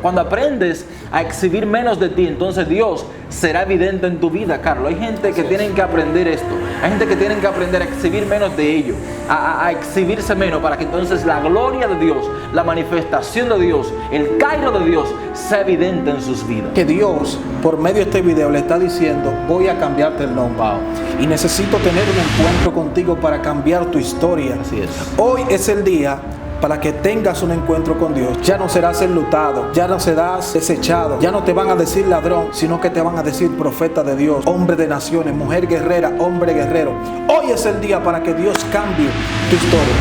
Cuando aprendes a exhibir menos de ti, entonces Dios será evidente en tu vida, Carlos. Hay gente que tienen que aprender esto. Hay gente que tienen que aprender a exhibir menos de ello, a exhibirse menos, para que entonces la gloria de Dios, la manifestación de Dios, el cairo de Dios sea evidente en sus vidas. Que Dios, por medio de este video, le está diciendo: voy a cambiarte el nombre. Wow. Y necesito tener un encuentro contigo para cambiar tu historia. Así es. Hoy es el día para que tengas un encuentro con Dios. Ya no serás enlutado, ya no serás desechado, ya no te van a decir ladrón, sino que te van a decir profeta de Dios, hombre de naciones, mujer guerrera, hombre guerrero. Hoy es el día para que Dios cambie tu historia.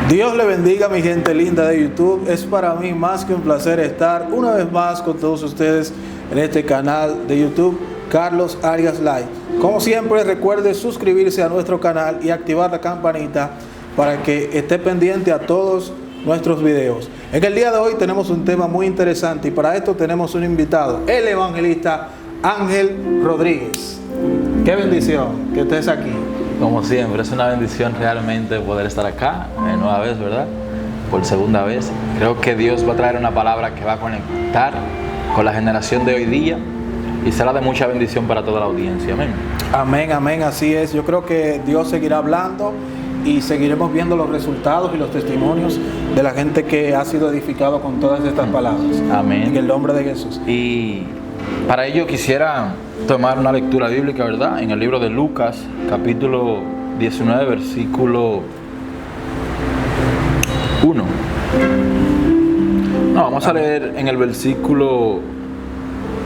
Dios le bendiga, mi gente linda de YouTube. Es para mí más que un placer estar una vez más con todos ustedes en este canal de YouTube, Carlos Arias Live. Como siempre, recuerde suscribirse a nuestro canal y activar la campanita para que esté pendiente a todos nuestros videos. En el día de hoy tenemos un tema muy interesante y para esto tenemos un invitado, el evangelista Ángel Rodríguez. Qué bendición que estés aquí. Como siempre, es una bendición realmente poder estar acá, nueva vez, ¿verdad? Por segunda vez. Creo que Dios va a traer una palabra que va a conectar con la generación de hoy día y será de mucha bendición para toda la audiencia. Amén. Amén, amén, así es. Yo creo que Dios seguirá hablando y seguiremos viendo los resultados y los testimonios de la gente que ha sido edificado con todas estas palabras. Amén. En el nombre de Jesús. Y para ello quisiera tomar una lectura bíblica, ¿verdad? En el libro de Lucas, capítulo 19, versículo 1. No, vamos a leer en el versículo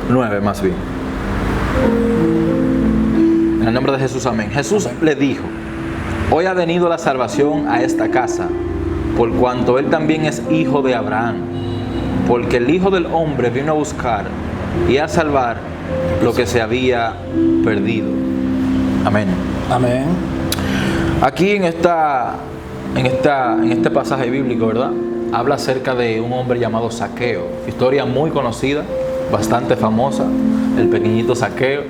9 más bien. En el nombre de Jesús, amén. Jesús le dijo: hoy ha venido la salvación a esta casa, por cuanto él también es hijo de Abraham, porque el Hijo del Hombre vino a buscar y a salvar lo que se había perdido. Amén. Amén. Aquí en este pasaje bíblico, ¿verdad? Habla acerca de un hombre llamado Zaqueo. Historia muy conocida, bastante famosa, el pequeñito Zaqueo.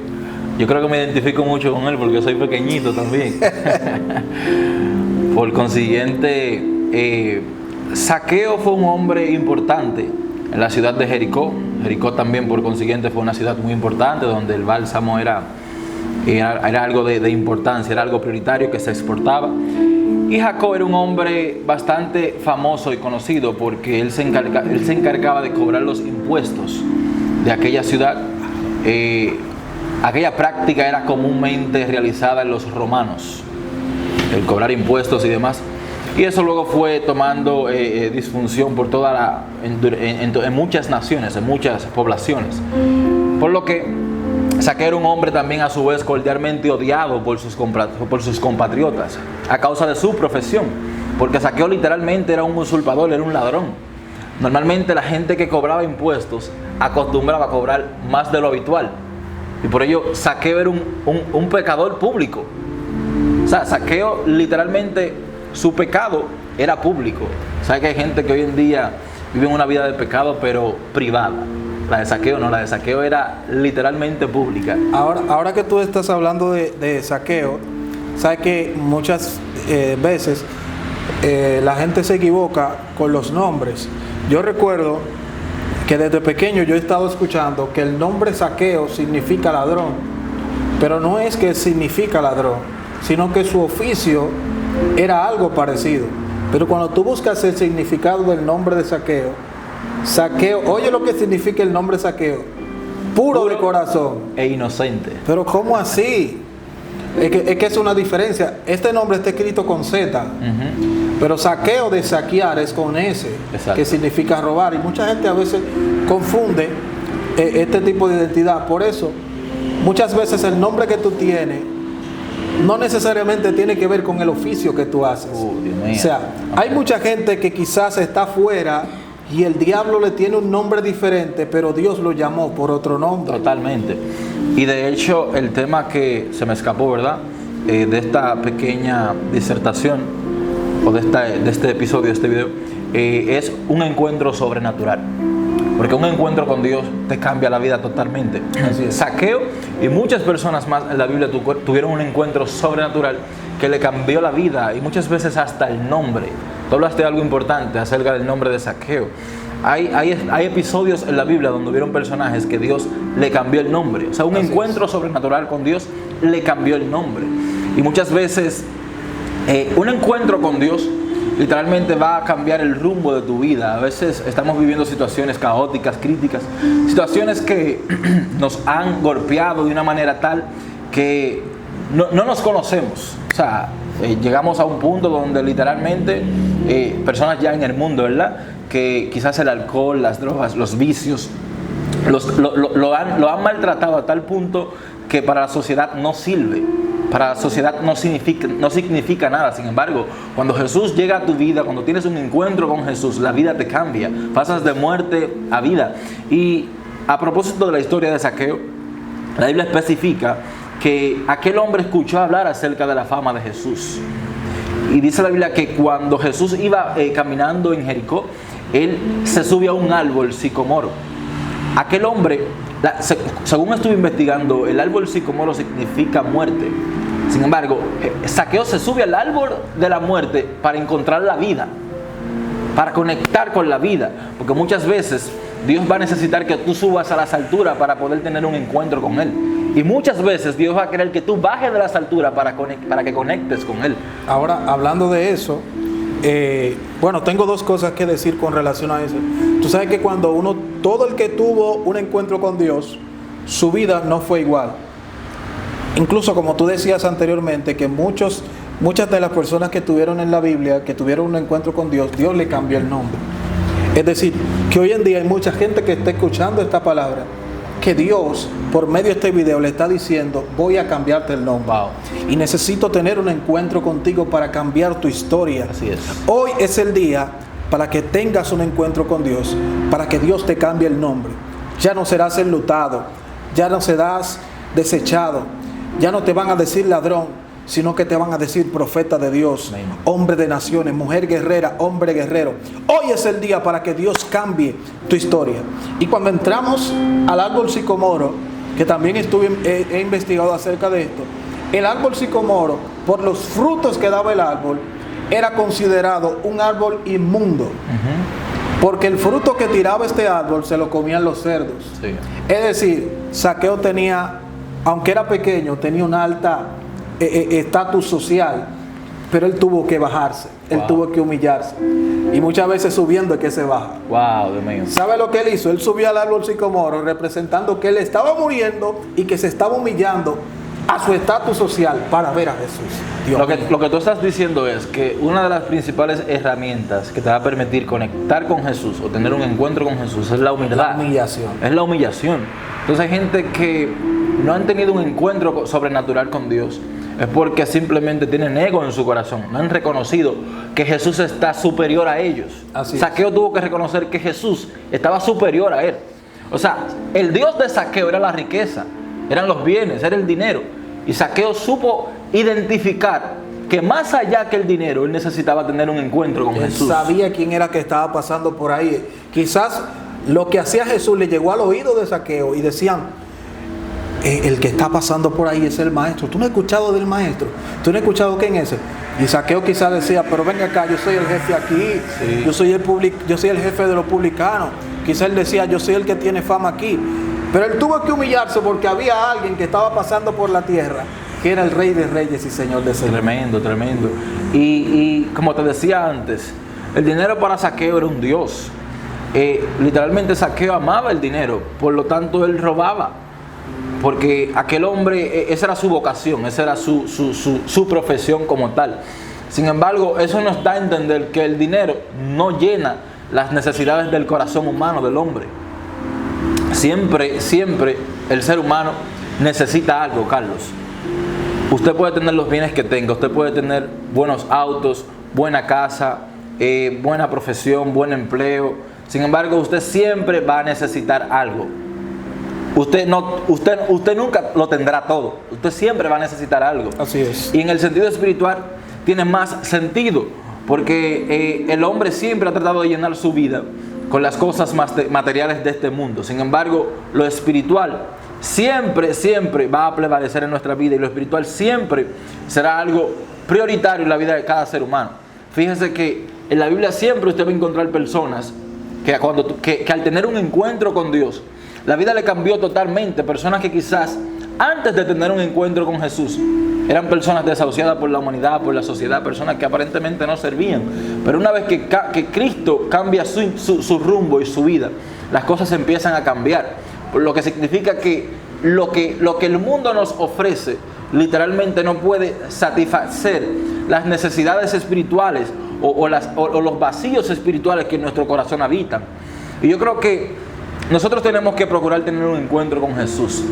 Yo creo que me identifico mucho con él porque soy pequeñito también. Por consiguiente, Zaqueo fue un hombre importante en la ciudad de Jericó. Jericó también, por consiguiente, fue una ciudad muy importante donde el bálsamo era algo de importancia, era algo prioritario que se exportaba. Y Jacob era un hombre bastante famoso y conocido porque él se encargaba de cobrar los impuestos de aquella ciudad. Aquella práctica era comúnmente realizada en los romanos, el cobrar impuestos y demás. Y eso luego fue tomando disfunción por en muchas naciones, en muchas poblaciones. Por lo que Zaqueo era un hombre también a su vez cordialmente odiado por sus compatriotas a causa de su profesión. Porque Zaqueo literalmente era un usurpador, era un ladrón. Normalmente la gente que cobraba impuestos acostumbraba a cobrar más de lo habitual. Y por ello Zaqueo era un pecador público. O sea, Zaqueo literalmente, su pecado era público. ¿Sabe que hay gente que hoy en día vive una vida de pecado pero privada? La de Zaqueo no, la de Zaqueo era literalmente pública. Ahora que tú estás hablando de Zaqueo, sabes que muchas veces la gente se equivoca con los nombres. Yo recuerdo que desde pequeño yo he estado escuchando que el nombre Zaqueo significa ladrón, pero no es que significa ladrón, sino que su oficio era algo parecido. Pero cuando tú buscas el significado del nombre de Zaqueo, oye lo que significa el nombre Zaqueo: puro de corazón e inocente. Pero ¿cómo así? Es que es una diferencia. Este nombre está escrito con Z, pero Zaqueo de saquear es con S. Exacto. Que significa robar. Y mucha gente a veces confunde este tipo de identidad. Por eso, muchas veces el nombre que tú tienes no necesariamente tiene que ver con el oficio que tú haces. O sea, hay mucha gente que quizás está fuera y el diablo le tiene un nombre diferente, pero Dios lo llamó por otro nombre. Totalmente. Y de hecho, el tema que se me escapó, ¿verdad? De esta pequeña disertación, o de este episodio, de este video, es un encuentro sobrenatural. Porque un encuentro con Dios te cambia la vida totalmente. Así es. Zaqueo Y muchas personas más en la Biblia tuvieron un encuentro sobrenatural que le cambió la vida y muchas veces hasta el nombre. Tú hablaste de algo importante acerca del nombre de Zaqueo. Hay episodios en la Biblia donde hubieron personajes que Dios le cambió el nombre. O sea, un encuentro sobrenatural con Dios le cambió el nombre. Y muchas veces un encuentro con Dios literalmente va a cambiar el rumbo de tu vida. A veces estamos viviendo situaciones caóticas, críticas, situaciones que nos han golpeado de una manera tal que no nos conocemos. O sea, llegamos a un punto donde literalmente personas ya en el mundo, ¿verdad?, que quizás el alcohol, las drogas, los vicios lo han maltratado a tal punto que para la sociedad no sirve. Para la sociedad no significa nada. Sin embargo, cuando Jesús llega a tu vida, cuando tienes un encuentro con Jesús, la vida te cambia. Pasas de muerte a vida. Y a propósito de la historia de Zaqueo, la Biblia especifica que aquel hombre escuchó hablar acerca de la fama de Jesús. Y dice la Biblia que cuando Jesús iba caminando en Jericó, él se subió a un árbol sicomoro. Aquel hombre, según estuve investigando, el árbol sicomoro significa muerte. Sin embargo, Zaqueo se sube al árbol de la muerte para encontrar la vida, para conectar con la vida, porque muchas veces Dios va a necesitar que tú subas a las alturas para poder tener un encuentro con Él. Y muchas veces Dios va a querer que tú bajes de las alturas para que conectes con Él. Ahora, hablando de eso, bueno, tengo dos cosas que decir con relación a eso. Tú sabes que cuando todo el que tuvo un encuentro con Dios, su vida no fue igual. Incluso como tú decías anteriormente, que muchas de las personas que tuvieron en la Biblia, que tuvieron un encuentro con Dios, Dios le cambió el nombre. Es decir, que hoy en día hay mucha gente que está escuchando esta palabra, que Dios, por medio de este video, le está diciendo: voy a cambiarte el nombre. Wow. Y necesito tener un encuentro contigo para cambiar tu historia. Así es. Hoy es el día para que tengas un encuentro con Dios, para que Dios te cambie el nombre. Ya no serás enlutado, ya no serás desechado, ya no te van a decir ladrón, sino que te van a decir profeta de Dios, Amén. Hombre de naciones, mujer guerrera, hombre guerrero. Hoy es el día para que Dios cambie tu historia. Y cuando entramos al árbol sicomoro, que también he investigado acerca de esto, el árbol sicomoro, por los frutos que daba el árbol, era considerado un árbol inmundo. Porque el fruto que tiraba este árbol se lo comían los cerdos. Sí. Es decir, Zaqueo tenía, aunque era pequeño, tenía una alta estatus social, pero él tuvo que bajarse, él tuvo que humillarse, y muchas veces subiendo es que se baja. Wow, Dios mío. ¿Sabe lo que él hizo? Él subió al árbol sicomoro representando que él estaba muriendo y que se estaba humillando a su estatus social para ver a Jesús. Lo que tú estás diciendo es que una de las principales herramientas que te va a permitir conectar con Jesús o tener un encuentro con Jesús es la humildad. La humillación. Es la humillación. Entonces hay gente que no han tenido un encuentro sobrenatural con Dios. Es porque simplemente tienen ego en su corazón. No han reconocido que Jesús está superior a ellos. Zaqueo tuvo que reconocer que Jesús estaba superior a él. O sea, el Dios de Zaqueo era la riqueza, eran los bienes, era el dinero. Y Zaqueo supo identificar que más allá que el dinero, él necesitaba tener un encuentro con Jesús. Él sabía quién era que estaba pasando por ahí. Quizás lo que hacía Jesús le llegó al oído de Zaqueo y decían: el que está pasando por ahí es el maestro. ¿Tú no has escuchado del maestro? ¿Tú no has escuchado quién es ese? Y Zaqueo quizás decía: pero venga acá, yo soy el jefe aquí, sí. yo soy el jefe de los publicanos. Quizás él decía: yo soy el que tiene fama aquí. Pero él tuvo que humillarse porque había alguien que estaba pasando por la tierra, que era el Rey de Reyes y Señor de Señores. Tremendo, tremendo. Y como te decía antes, el dinero para Zaqueo era un dios. Literalmente Zaqueo amaba el dinero, por lo tanto él robaba. Porque aquel hombre, esa era su vocación, esa era su profesión como tal. Sin embargo, eso nos da a entender que el dinero no llena las necesidades del corazón humano del hombre. Siempre el ser humano necesita algo, Carlos. Usted puede tener los bienes que tenga, usted puede tener buenos autos, buena casa, buena profesión, buen empleo. Sin embargo, usted siempre va a necesitar algo. Usted nunca lo tendrá todo. Usted siempre va a necesitar algo. Así es. Y en el sentido espiritual tiene más sentido, porque el hombre siempre ha tratado de llenar su vida con las cosas materiales de este mundo. Sin embargo, lo espiritual siempre, siempre va a prevalecer en nuestra vida y lo espiritual siempre será algo prioritario en la vida de cada ser humano. Fíjese que en la Biblia siempre usted va a encontrar personas que al tener un encuentro con Dios, la vida le cambió totalmente. Personas que quizás antes de tener un encuentro con Jesús eran personas desahuciadas por la humanidad, por la sociedad, personas que aparentemente no servían. Pero una vez que Cristo cambia su rumbo y su vida, las cosas empiezan a cambiar. Por lo que significa que lo que el mundo nos ofrece literalmente no puede satisfacer las necesidades espirituales o los vacíos espirituales que en nuestro corazón habitan. Y yo creo que nosotros tenemos que procurar tener un encuentro con Jesús.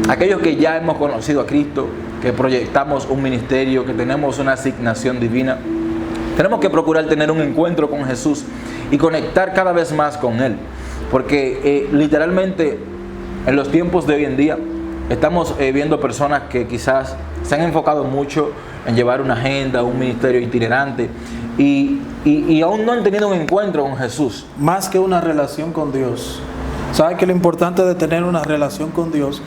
Aquellos que ya hemos conocido a Cristo, que proyectamos un ministerio, que tenemos una asignación divina, tenemos que procurar tener un encuentro con Jesús y conectar cada vez más con Él. Porque literalmente en los tiempos de hoy en día estamos viendo personas que quizás se han enfocado mucho en llevar una agenda, un ministerio itinerante y aún no han tenido un encuentro con Jesús. Más que una relación con Dios. ¿Sabe que lo importante de tener una relación con Dios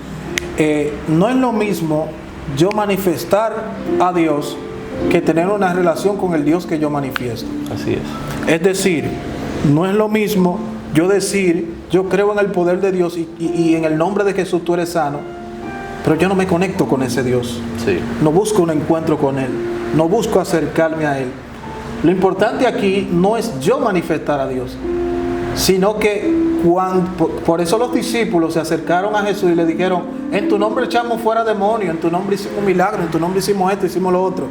no es lo mismo yo manifestar a Dios que tener una relación con el Dios que yo manifiesto? Así es. Es decir, no es lo mismo yo decir, yo creo en el poder de Dios y en el nombre de Jesús tú eres sano, pero yo no me conecto con ese Dios. Sí. No busco un encuentro con Él, no busco acercarme a Él. Lo importante aquí no es yo manifestar a Dios, sino que por eso los discípulos se acercaron a Jesús y le dijeron, en tu nombre echamos fuera demonios, en tu nombre hicimos milagros, en tu nombre hicimos esto, hicimos lo otro.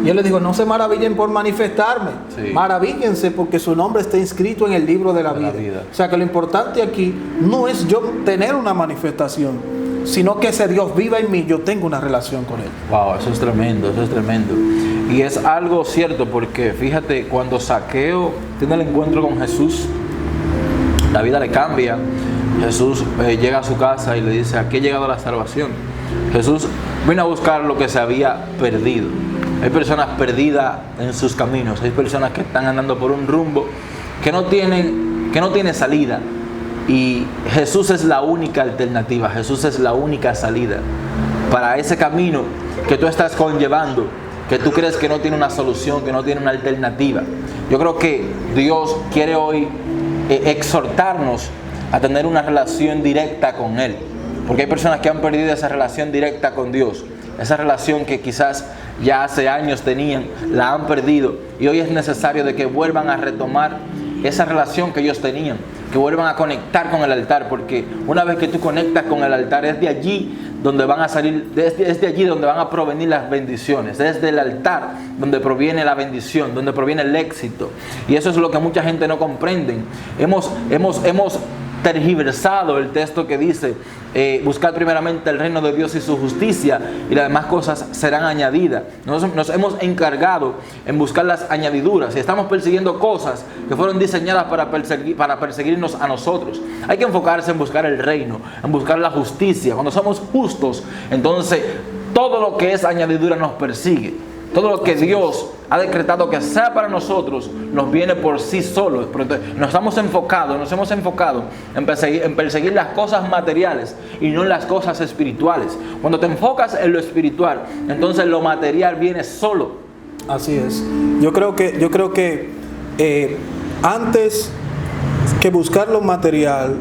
Y él les dijo, no se maravillen por manifestarme, sí. Maravíllense porque su nombre está inscrito en el libro de la vida. O sea que lo importante aquí no es yo tener una manifestación, sino que ese Dios viva en mí, yo tengo una relación con Él. Wow, eso es tremendo, eso es tremendo. Y es algo cierto porque fíjate, cuando Zaqueo tiene el encuentro con Jesús, la vida le cambia. Jesús llega a su casa y le dice, aquí ha llegado la salvación. Jesús vino a buscar lo que se había perdido. Hay personas perdidas en sus caminos, hay personas que están andando por un rumbo que no tiene salida. Y Jesús es la única alternativa, Jesús es la única salida para ese camino que tú estás conllevando, que tú crees que no tiene una solución, que no tiene una alternativa. Yo creo que Dios quiere hoy exhortarnos a tener una relación directa con Él, porque hay personas que han perdido esa relación directa con Dios, esa relación que quizás ya hace años tenían, la han perdido y hoy es necesario de que vuelvan a retomar esa relación que ellos tenían, que vuelvan a conectar con el altar, porque una vez que tú conectas con el altar es de allí donde van a salir, es de allí donde van a provenir las bendiciones, desde el altar donde proviene la bendición, donde proviene el éxito. Y eso es lo que mucha gente no comprende. Hemos tergiversado el texto que dice buscar primeramente el reino de Dios y su justicia y las demás cosas serán añadidas. Nos hemos encargado en buscar las añadiduras y estamos persiguiendo cosas que fueron diseñadas para perseguirnos a nosotros. Hay que enfocarse en buscar el reino, en buscar la justicia. Cuando somos justos, entonces todo lo que es añadidura nos persigue. Todo lo que Dios ha decretado que sea para nosotros nos viene por sí solo. Nos hemos enfocado en perseguir las cosas materiales y no en las cosas espirituales. Cuando te enfocas en lo espiritual, entonces lo material viene solo. Así es. Yo creo que antes que buscar lo material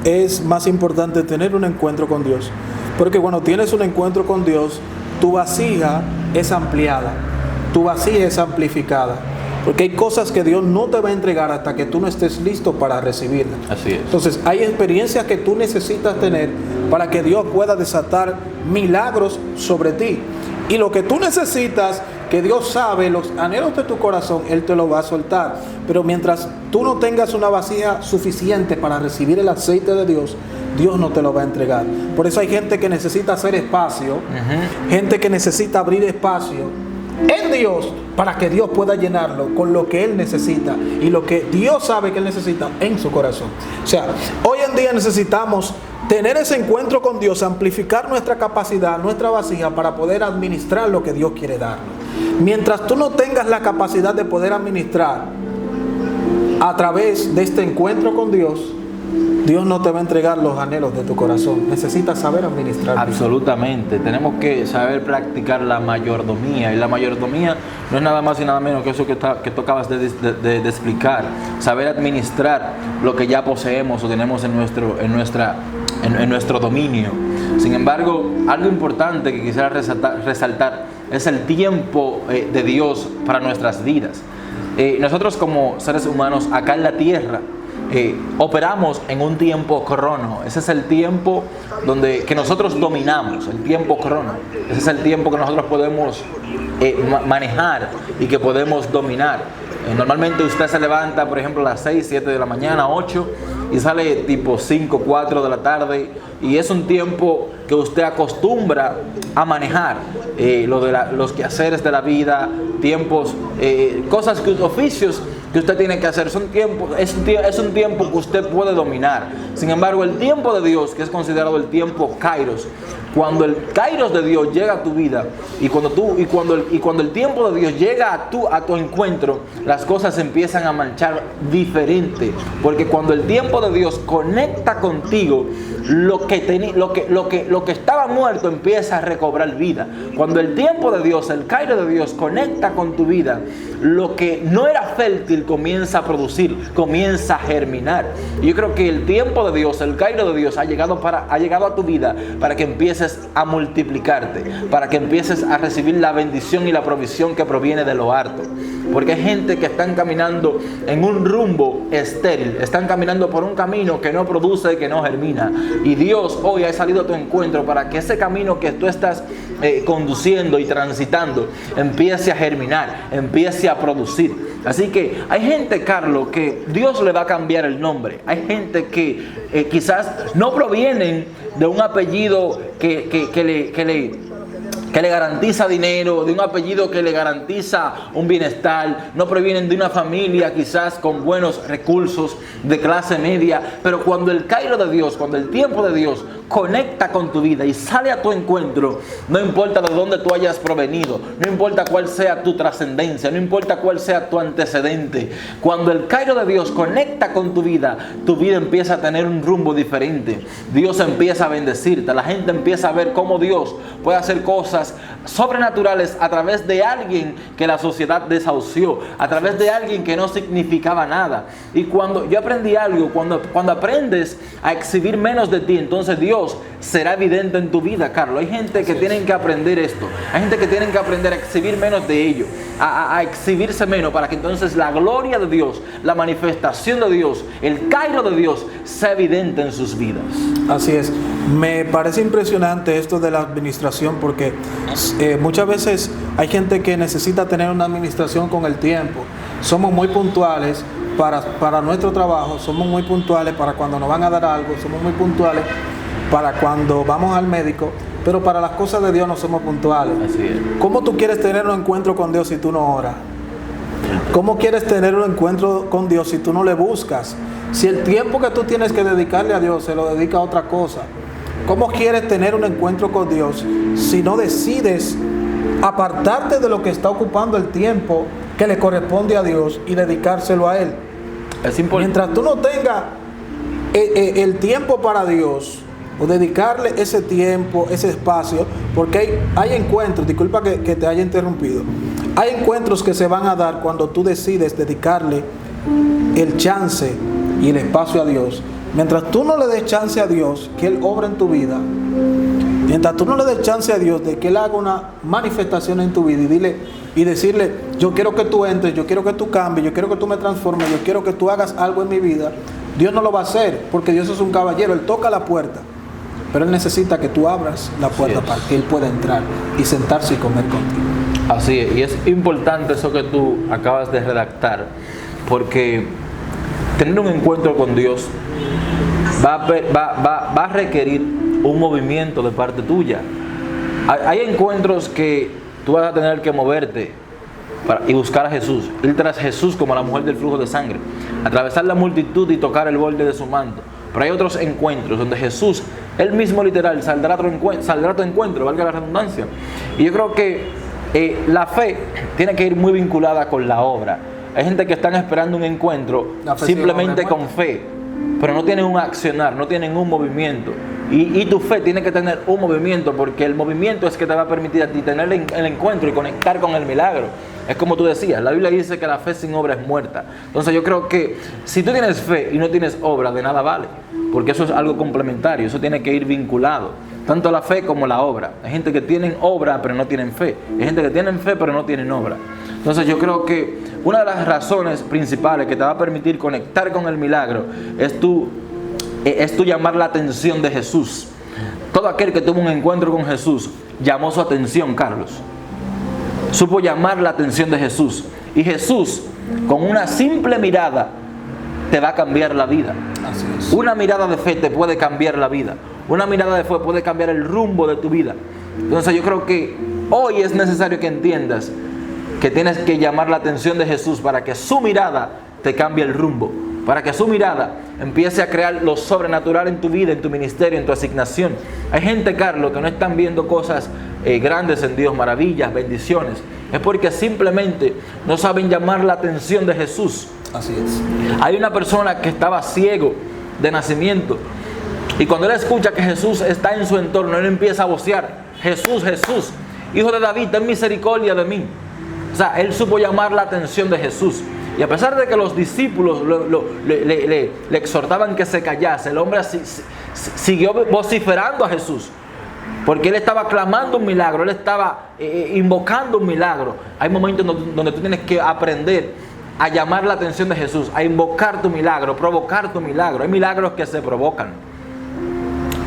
es más importante tener un encuentro con Dios. Porque cuando tienes un encuentro con Dios, tu vasija es ampliada, tu vasija es amplificada, porque hay cosas que Dios no te va a entregar hasta que tú no estés listo para recibirlas. Así es. Entonces hay experiencias que tú necesitas tener para que Dios pueda desatar milagros sobre ti, y lo que tú necesitas, que Dios sabe los anhelos de tu corazón, Él te lo va a soltar. Pero mientras tú no tengas una vasija suficiente para recibir el aceite de Dios, Dios no te lo va a entregar. Por eso hay gente que necesita hacer espacio, gente que necesita abrir espacio en Dios para que Dios pueda llenarlo con lo que Él necesita y lo que Dios sabe que Él necesita en su corazón. O sea, hoy en día necesitamos tener ese encuentro con Dios, amplificar nuestra capacidad, nuestra vasija para poder administrar lo que Dios quiere darnos. Mientras tú no tengas la capacidad de poder administrar a través de este encuentro con Dios Dios no te va a entregar los anhelos de tu corazón. Necesitas saber administrar. Absolutamente. Tenemos que saber practicar la mayordomía. Y la mayordomía no es nada más y nada menos que eso que tú acabas de explicar. Saber administrar lo que ya poseemos o tenemos en nuestro dominio. Sin embargo, algo importante que quisiera resaltar es el tiempo de Dios para nuestras vidas. Nosotros como seres humanos acá en la tierra operamos en un tiempo crono. Ese es el tiempo que nosotros dominamos, el tiempo crono. Ese es el tiempo que nosotros podemos manejar y que podemos dominar. Normalmente usted se levanta, por ejemplo, a las 6, 7 de la mañana, 8, y sale tipo 5, 4 de la tarde, y es un tiempo que usted acostumbra a manejar los quehaceres de la vida, tiempos, cosas, oficios que usted tiene que hacer. Es un tiempo que usted puede dominar. Sin embargo, el tiempo de Dios, que es considerado el tiempo Kairos, cuando el Kairos de Dios llega a tu vida y cuando el tiempo de Dios llega a tu encuentro, las cosas empiezan a marchar diferente, porque cuando el tiempo de Dios conecta contigo, lo que estaba muerto empieza a recobrar vida. Cuando el tiempo de Dios, el Kairos de Dios conecta con tu vida, lo que no era fértil comienza a producir, comienza a germinar. Y yo creo que el tiempo de Dios, el Kairos de Dios ha llegado a tu vida para que empieces a multiplicarte, para que empieces a recibir la bendición y la provisión que proviene de lo alto. Porque hay gente que están caminando en un rumbo estéril, están caminando por un camino que no produce, que no germina. Y Dios hoy ha salido a tu encuentro para que ese camino que tú estás conduciendo y transitando empiece a germinar, empiece a producir. Así que hay gente, Carlos, que Dios le va a cambiar el nombre. Hay gente que quizás no provienen de un apellido que le garantiza dinero, de un apellido que le garantiza un bienestar, no provienen de una familia quizás con buenos recursos, de clase media, pero cuando el Kairos de Dios, cuando el tiempo de Dios conecta con tu vida y sale a tu encuentro, no importa de dónde tú hayas provenido, no importa cuál sea tu trascendencia, no importa cuál sea tu antecedente, cuando el Kairos de Dios conecta con tu vida empieza a tener un rumbo diferente. Dios empieza a bendecirte, la gente empieza a ver cómo Dios puede hacer cosas sobrenaturales a través de alguien que la sociedad desahució, a través de alguien que no significaba nada. Y cuando yo aprendí algo, cuando aprendes a exhibir menos de ti, entonces Dios será evidente en tu vida, Carlos. Hay gente que tienen que aprender esto, hay gente que tienen que aprender a exhibir menos de ello, a exhibirse menos, para que entonces la gloria de Dios, la manifestación de Dios, el Kairos de Dios sea evidente en sus vidas. Así es. Me parece impresionante esto de la administración, porque muchas veces hay gente que necesita tener una administración con el tiempo. Somos muy puntuales para nuestro trabajo, somos muy puntuales para cuando nos van a dar algo, somos muy puntuales para cuando vamos al médico, pero para las cosas de Dios no somos puntuales. Así es. ¿Cómo tú quieres tener un encuentro con Dios si tú no oras? ¿Cómo quieres tener un encuentro con Dios si tú no le buscas? Si el tiempo que tú tienes que dedicarle a Dios se lo dedica a otra cosa. ¿Cómo quieres tener un encuentro con Dios si no decides apartarte de lo que está ocupando el tiempo que le corresponde a Dios y dedicárselo a Él? Mientras tú no tengas el tiempo para Dios, o dedicarle ese tiempo, ese espacio, porque hay encuentros, disculpa que te haya interrumpido, hay encuentros que se van a dar cuando tú decides dedicarle el chance y el espacio a Dios. Mientras tú no le des chance a Dios que Él obra en tu vida, mientras tú no le des chance a Dios de que Él haga una manifestación en tu vida y decirle, yo quiero que tú entres, yo quiero que tú cambies, yo quiero que tú me transformes, yo quiero que tú hagas algo en mi vida, Dios no lo va a hacer, porque Dios es un caballero. Él toca la puerta, pero Él necesita que tú abras la puerta para que Él pueda entrar y sentarse y comer contigo. Así es, y es importante eso que tú acabas de redactar, porque tener un encuentro con Dios va a requerir un movimiento de parte tuya. Hay encuentros que tú vas a tener que moverte y buscar a Jesús, ir tras Jesús como la mujer del flujo de sangre, atravesar la multitud y tocar el borde de su manto. Pero hay otros encuentros donde Jesús, Él mismo literal, saldrá a tu encuentro, valga la redundancia. Y yo creo que la fe tiene que ir muy vinculada con la obra. Hay gente que están esperando un encuentro simplemente con fe, pero no tienen un accionar, no tienen un movimiento. Y tu fe tiene que tener un movimiento, porque el movimiento es que te va a permitir a ti tener el encuentro y conectar con el milagro. Es como tú decías, la Biblia dice que la fe sin obra es muerta. Entonces yo creo que si tú tienes fe y no tienes obra, de nada vale, porque eso es algo complementario, eso tiene que ir vinculado, tanto la fe como la obra. Hay gente que tienen obra pero no tienen fe, hay gente que tienen fe pero no tienen obra. Entonces yo creo que una de las razones principales que te va a permitir conectar con el milagro es tu llamar la atención de Jesús. Todo aquel que tuvo un encuentro con Jesús llamó su atención, Carlos. Supo llamar la atención de Jesús. Y Jesús, con una simple mirada, te va a cambiar la vida. Así es. Una mirada de fe te puede cambiar la vida. Una mirada de fe puede cambiar el rumbo de tu vida. Entonces yo creo que hoy es necesario que entiendas que tienes que llamar la atención de Jesús para que su mirada te cambie el rumbo, para que su mirada empiece a crear lo sobrenatural en tu vida, en tu ministerio, en tu asignación. Hay gente, Carlos, que no están viendo cosas grandes en Dios, maravillas, bendiciones. Es porque simplemente no saben llamar la atención de Jesús. Así es. Hay una persona que estaba ciego de nacimiento, y cuando él escucha que Jesús está en su entorno, él empieza a vocear: Jesús, Jesús, Hijo de David, ten misericordia de mí. O sea, él supo llamar la atención de Jesús. Y a pesar de que los discípulos le exhortaban que se callase, el hombre siguió vociferando a Jesús, porque él estaba clamando un milagro, él estaba invocando un milagro. Hay momentos donde tú tienes que aprender a llamar la atención de Jesús, a invocar tu milagro, provocar tu milagro. Hay milagros que se provocan,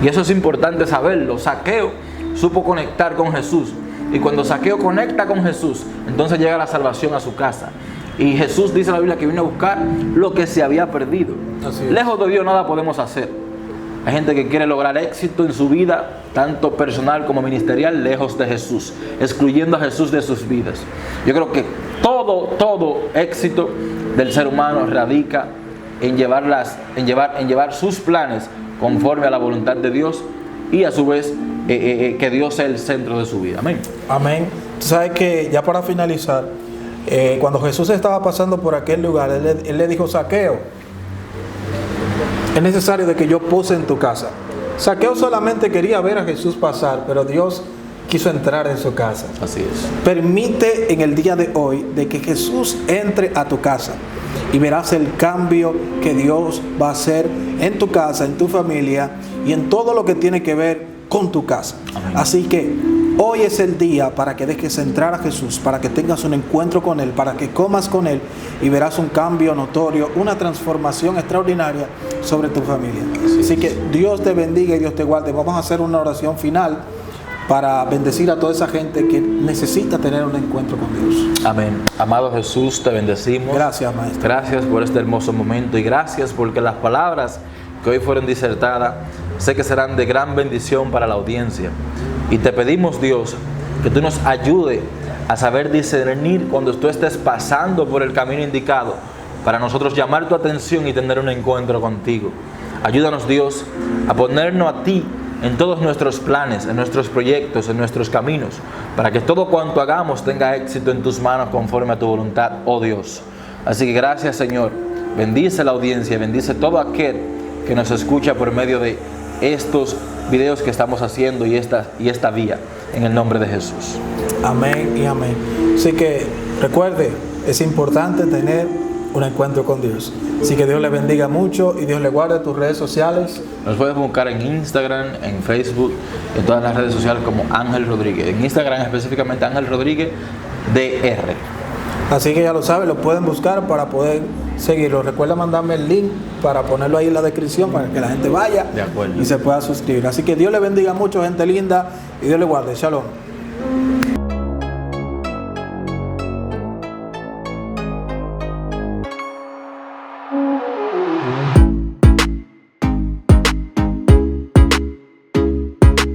y eso es importante saberlo. Zaqueo supo conectar con Jesús, y cuando Zaqueo conecta con Jesús, entonces llega la salvación a su casa. Y Jesús dice en la Biblia que vino a buscar lo que se había perdido. Lejos de Dios nada podemos hacer. Hay gente que quiere lograr éxito en su vida, tanto personal como ministerial, lejos de Jesús, excluyendo a Jesús de sus vidas. Yo creo que todo éxito del ser humano radica en llevar sus planes conforme a la voluntad de Dios, y a su vez que Dios sea el centro de su vida. Amén. Amén. Tú sabes que ya para finalizar, cuando Jesús estaba pasando por aquel lugar, él le dijo: Zaqueo, es necesario de que yo pose en tu casa. Zaqueo solamente quería ver a Jesús pasar, pero Dios quiso entrar en su casa. Así es. Permite en el día de hoy de que Jesús entre a tu casa, y verás el cambio que Dios va a hacer en tu casa, en tu familia y en todo lo que tiene que ver con tu casa. Amén. Así que hoy es el día para que dejes entrar a Jesús, para que tengas un encuentro con Él, para que comas con Él, y verás un cambio notorio, una transformación extraordinaria sobre tu familia. Así que Dios te bendiga y Dios te guarde. Vamos a hacer una oración final para bendecir a toda esa gente que necesita tener un encuentro con Dios. Amén. Amado Jesús, te bendecimos. Gracias, Maestro. Gracias por este hermoso momento, y gracias porque las palabras que hoy fueron disertadas sé que serán de gran bendición para la audiencia. Y te pedimos, Dios, que tú nos ayudes a saber discernir cuando tú estés pasando por el camino indicado, para nosotros llamar tu atención y tener un encuentro contigo. Ayúdanos, Dios, a ponernos a ti en todos nuestros planes, en nuestros proyectos, en nuestros caminos, para que todo cuanto hagamos tenga éxito en tus manos conforme a tu voluntad, oh Dios. Así que gracias, Señor. Bendice la audiencia, bendice todo aquel que nos escucha por medio de estos videos que estamos haciendo y esta vía, en el nombre de Jesús. Amén y amén. Así que recuerde, es importante tener un encuentro con Dios. Así que Dios le bendiga mucho y Dios le guarde. Tus redes sociales. Nos puedes buscar en Instagram, en Facebook, en todas las redes sociales como Ángel Rodríguez. En Instagram específicamente Ángel Rodríguez DR. Así que ya lo saben, lo pueden buscar para poder seguirlo. Recuerda mandarme el link para ponerlo ahí en la descripción para que la gente vaya y se pueda suscribir. Así que Dios le bendiga mucho, gente linda, y Dios le guarde. Shalom.